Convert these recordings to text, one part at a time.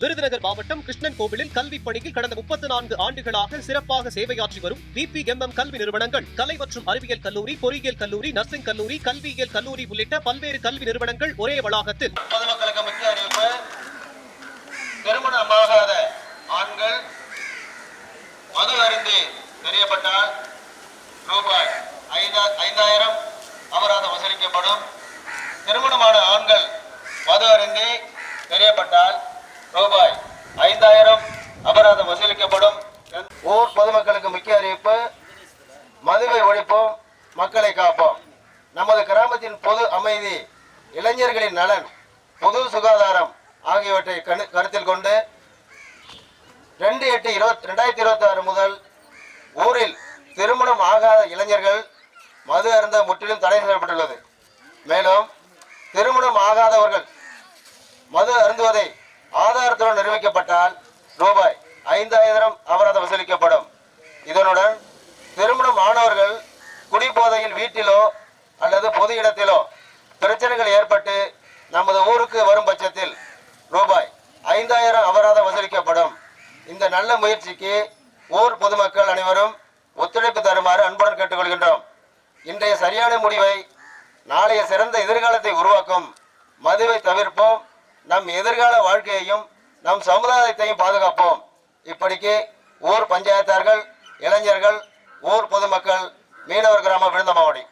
விருதுநகர் மாவட்டம் கிருஷ்ணன் கோவிலில் கல்விப் பணியில் கடந்த 34 ஆண்டுகளாக சிறப்பாக சேவையாற்றி வரும் BPMM கல்வி நிறுவனங்கள், கலை மற்றும் அறிவியல் கல்லூரி, பொறியியல் கல்லூரி, நர்சிங் கல்லூரி, கல்வியியல் கல்லூரி உள்ளிட்ட பல்வேறு கல்வி நிறுவனங்கள் ஒரே வளாகத்தில். பொதுமக்களுக்கு முக்கிய அறிவிப்பு: திருமணமாகாத ஆண்கள் மது அருந்தி தெரியப்பட்டால் ரூபாய் 5000 அபராதம் வசூலிக்கப்படும். திருமணமான ஆண்கள் மது அருந்தி தெரியப்பட்டால் ரூபாய் 5000 அபராதம் வசூலிக்கப்படும். ஊர் பொதுமக்களுக்கு முக்கிய அறிவிப்பு: மதுவை ஒழிப்போம், மக்களை காப்போம். நமது கிராமத்தின் பொது அமைதி, இளைஞர்களின் நலன், பொது சுகாதாரம் ஆகியவற்றை கருத்தில் கொண்டு 2/8/2026 முதல் ஊரில் திருமணம் ஆகாத இளைஞர்கள் மது அருந்த முற்றிலும் தடை செய்யப்பட்டுள்ளது. மேலும் திருமணம் ஆகாதவர்கள் மது அருந்துவதை ஆதாரத்துடன் நிரூபிக்கப்பட்டால் ரூபாய் 5000 அபராதம் வசூலிக்கப்படும். இதனுடன் திருமணம் ஆனவர்கள் குடிபோதையில் வீட்டிலோ அல்லது பொது இடத்திலோ பிரச்சனைகள் ஏற்பட்டு நமது ஊருக்கு வரும் பட்சத்தில் ரூபாய் 5000 அபராதம் வசூலிக்கப்படும். இந்த நல்ல முயற்சிக்கு ஊர் பொதுமக்கள் அனைவரும் ஒத்துழைப்பு தருமாறு அன்புடன் கேட்டுக்கொள்கின்றோம். இன்றைய சரியான முடிவை நாளைய சிறந்த எதிர்காலத்தை உருவாக்கும். மதுவை தவிர்ப்போம், நம் எதிர்கால வாழ்க்கையையும் நம் சமுதாயத்தையும் பாதுகாப்போம். இப்படிக்கு ஊர் பஞ்சாயத்தார்கள், இளைஞர்கள், ஊர் பொதுமக்கள், மீனவர் கிராம விழுந்தமாவடி.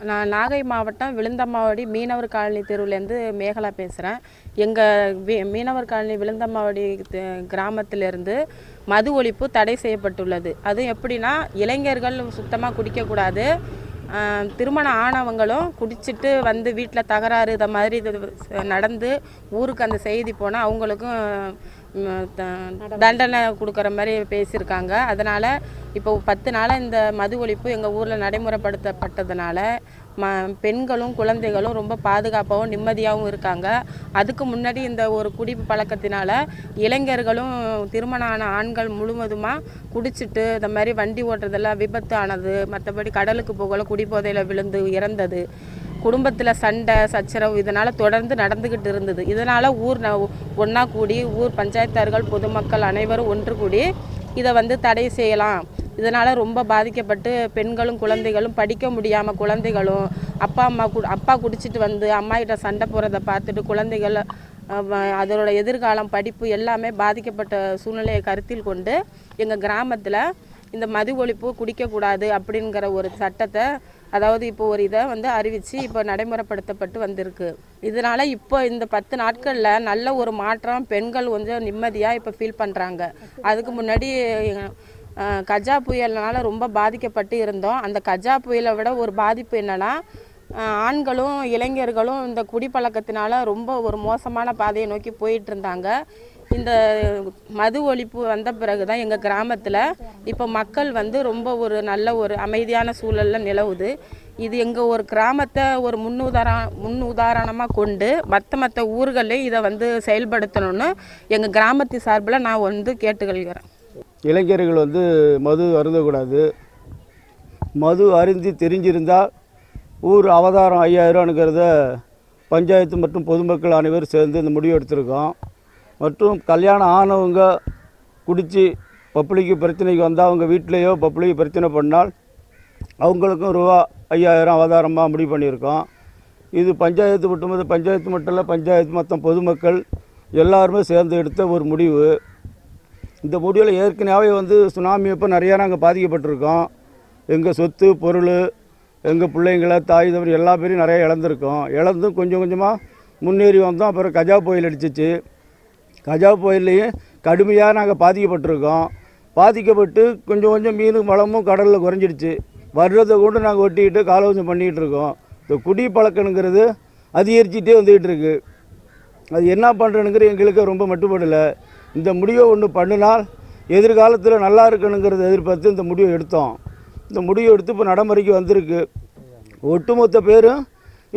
நான் நாகை மாவட்டம் விழுந்தமாவடி மீனவர் காலனி தெருவிலேருந்து மேகலா பேசுகிறேன். எங்கள் மீனவர் காலனி விழுந்தமாவடி கிராமத்திலேருந்து மது ஒழிப்பு தடை செய்யப்பட்டுள்ளது. அதுவும் எப்படின்னா, இளைஞர்கள் சுத்தமாக குடிக்கக்கூடாது. திருமணம் ஆனவங்களும் குடிச்சிட்டு வந்து வீட்டில் தகராறு இதை மாதிரி நடந்து ஊருக்கு அந்த செய்தி போனால் அவங்களுக்கும் தண்டனை கொடுக்குற மாதிரி பேசியிருக்காங்க. அதனால் இப்போ 10 நாளாக இந்த மது ஒழிப்பு எங்கள் ஊரில் நடைமுறைப்படுத்தப்பட்டதுனால பெண்களும் குழந்தைகளும் ரொம்ப பாதுகாப்பாகவும் நிம்மதியாகவும் இருக்காங்க. அதுக்கு முன்னாடி இந்த ஒரு குடிப்பு பழக்கத்தினால இளைஞர்களும் திருமணம் ஆன ஆண்கள் முழுவதுமாக குடிச்சிட்டு இந்த மாதிரி வண்டி ஓட்டுறதெல்லாம் விபத்து ஆனது, மற்றபடி கடலுக்கு போகல குடிபோதையில் விழுந்து இறந்தது, குடும்பத்தில் சண்டை சச்சரவு இதனால் தொடர்ந்து நடந்துக்கிட்டு இருந்தது. இதனால் ஊர் ஒன்றா கூடி ஊர் பஞ்சாயத்தார்கள் பொதுமக்கள் அனைவரும் ஒன்று கூடி இதை தடை செய்யலாம். இதனால் ரொம்ப பாதிக்கப்பட்டு பெண்களும் குழந்தைகளும் படிக்க முடியாமல், குழந்தைகளும் அப்பா குடிச்சிட்டு வந்து அம்மாகிட்ட சண்டை போகிறத பார்த்துட்டு குழந்தைகள் அதோட எதிர்காலம் படிப்பு எல்லாமே பாதிக்கப்பட்ட சூழ்நிலையை கருத்தில் கொண்டு எங்கள் கிராமத்தில் இந்த மது ஒழிப்பு குடிக்கக்கூடாது அப்படிங்கிற ஒரு சட்டத்தை, அதாவது இப்போ ஒரு இதை அறிவித்து இப்போ நடைமுறைப்படுத்தப்பட்டு வந்திருக்கு. இதனால் இப்போ இந்த 10 நாட்களில் நல்ல ஒரு மாற்றம், பெண்கள் கொஞ்சம் நிம்மதியாக இப்போ ஃபீல் பண்ணுறாங்க. அதுக்கு முன்னாடி கஜா புயல்னால் ரொம்ப பாதிக்கப்பட்டு இருந்தோம். அந்த கஜா புயலை விட ஒரு பாதிப்பு என்னென்னா, ஆண்களும் இளைஞர்களும் இந்த குடிப்பழக்கத்தினால ரொம்ப ஒரு மோசமான பாதையை நோக்கி போயிட்டு இருந்தாங்க. இந்த மது ஒழிப்பு வந்த பிறகு தான் எங்கள் கிராமத்தில் இப்போ மக்கள் ரொம்ப ஒரு நல்ல ஒரு அமைதியான சூழலில் நிலவுது. இது எங்கள் ஒரு கிராமத்தை ஒரு முன்னுதாரணமாக கொண்டு மற்ற ஊர்களையும் இதை செயல்படுத்தணும்னு எங்கள் கிராமத்து சார்பில் நான் கேட்டுக்கொள்கிறேன். இளைஞர்கள் மது அருந்தக்கூடாது. மது அருந்தி தெரிஞ்சிருந்தால் ஊர் அவதாரம் 5000ங்கிறத பஞ்சாயத்து மற்றும் பொதுமக்கள் அனைவரும் சேர்ந்து இந்த முடிவு எடுத்திருக்கோம். மற்றும் கல்யாணம் ஆனவங்க குடித்து பப்ளிக்கு பிரச்சனைக்கு வந்தால் அவங்க வீட்டிலையோ பப்ளிக்கு பிரச்சனை பண்ணால் அவங்களுக்கும் ரூபா 5000 அவதாரமாக முடிவு பண்ணியிருக்கோம். இது பஞ்சாயத்து மட்டும் இல்லை, பஞ்சாயத்து மொத்தம் பொதுமக்கள் எல்லாருமே சேர்ந்து எடுத்த ஒரு முடிவு. இந்த முடிவில் ஏற்கனவே சுனாமி அப்போ நிறையா நாங்கள் பாதிக்கப்பட்டிருக்கோம். எங்கள் சொத்து பொருள், எங்கள் பிள்ளைங்களை தாய் தவறு எல்லா பேரையும் நிறையா இழந்தும் கொஞ்சம் கொஞ்சமாக முன்னேறி வந்தோம். அப்புறம் கஜா புயல் அடிச்சிச்சு. கஜா புயல்லையும் கடுமையாக நாங்கள் பாதிக்கப்பட்டு கொஞ்சம் கொஞ்சம் மீனும் வளமும் கடலில் குறைஞ்சிடுச்சு. வர்றதை கொண்டு நாங்கள் ஒட்டிக்கிட்டு காலவசம் பண்ணிக்கிட்டு இருக்கோம். இந்த குடி பழக்கணுங்கிறது அதிகரிச்சுட்டே வந்துக்கிட்டு இருக்குது. அது என்ன பண்ணுறனுங்கிறது எங்களுக்கு ரொம்ப மட்டுப்படலை. இந்த முடிவை ஒன்று பண்ணினால் எதிர்காலத்தில் நல்லா இருக்கணுங்கிறத எதிர்பார்த்து இந்த முடிவை எடுத்தோம். இந்த முடிவு எடுத்து இப்போ நடைமுறைக்கு வந்திருக்கு. ஒட்டுமொத்த பேரும்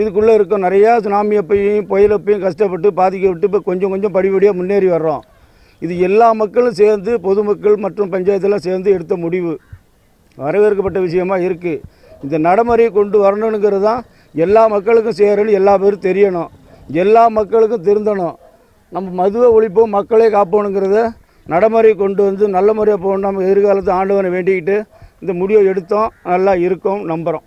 இதுக்குள்ளே இருக்கும். நிறையா சுனாமி அப்பையும் புயலப்பையும் கஷ்டப்பட்டு பாதிக்கப்பட்டு இப்போ கொஞ்சம் கொஞ்சம் படிப்படியாக முன்னேறி வர்றோம். இது எல்லா மக்களும் சேர்ந்து, பொதுமக்கள் மற்றும் பஞ்சாயத்தெல்லாம் சேர்ந்து எடுத்த முடிவு, வரவேற்கப்பட்ட விஷயமா இருக்குது. இந்த நடைமுறையை கொண்டு வரணுங்கிறது தான் எல்லா மக்களுக்கும் சேரணும், எல்லா பேரும் தெரியணும், எல்லா மக்களுக்கும் திருந்தணும். நம்ம மதுவை ஒழிப்போம், மக்களே காப்போணுங்கிறத நடைமுறை கொண்டு வந்து நல்ல முறையாக போகணும். நம்ம எதிர்காலத்து ஆண்டவனை வேண்டிக்கிட்டு இந்த முடிவை எடுத்தோம். நல்லா இருக்கும் நம்புகிறோம்.